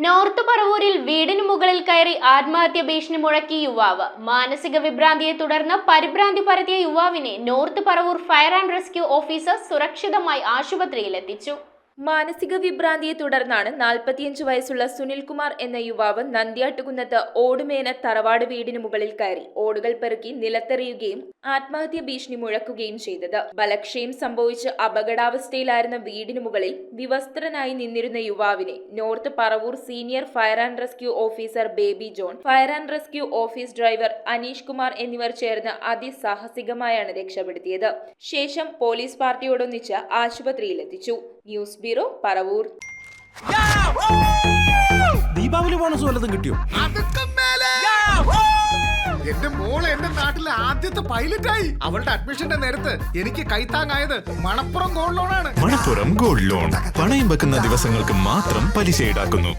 North പറവൂരിൽ വീടിന് മുകളിൽ കയറി ആത്മഹത്യ ഭീഷണി മുഴക്കി യുവാവ്. മാനസിക വിഭ്രാന്തിയെ തുടർന്ന് പരിഭ്രാന്തി പരത്തിയ യുവാവിനെ north Paravur fire and rescue officer സുരക്ഷിതമായി ആശുപത്രിയിൽ എത്തിച്ചു. മാനസിക വിഭ്രാന്തിയെ തുടർന്നാണ് 45 വയസ്സുള്ള സുനിൽകുമാർ എന്ന യുവാവ് നന്ദ്യാട്ടുകുന്നത്ത് ഓടുമേന തറവാട് വീടിന് മുകളിൽ കയറി ഓടുകൾ പെറുക്കി നിലത്തെറിയുകയും ആത്മഹത്യ ഭീഷണി മുഴക്കുകയും ചെയ്തത്. ബലക്ഷയം സംഭവിച്ച് അപകടാവസ്ഥയിലായിരുന്ന വീടിന് മുകളിൽ വിവസ്ത്രനായി നിന്നിരുന്ന യുവാവിനെ north Paravur senior fire and rescue officer Baby John, fire and rescue office driver Aneesh Kumar എന്നിവർ ചേർന്ന് അതിസാഹസികമായാണ് രക്ഷപ്പെടുത്തിയത്. ശേഷം പോലീസ് പാർട്ടിയോടൊന്നിച്ച് ആശുപത്രിയിലെത്തിച്ചു. News bureau, Paravur. Deepavali bonus വല്ലതും കിട്ടിയോ? എന്റെ മോള് എന്റെ നാട്ടിലെ ആദ്യത്തെ പൈലറ്റായി. അവളുടെ അഡ്മിഷന്റെ നേരത്ത് എനിക്ക് കൈത്താങ്ങായത് മണപ്പുറം ഗോൾഡ് ലോണാണ്. മണപ്പുറം ഗോൾഡ് ലോൺ പണയം വെക്കുന്ന ദിവസങ്ങൾക്ക് മാത്രം പലിശ ഈടാക്കുന്നു.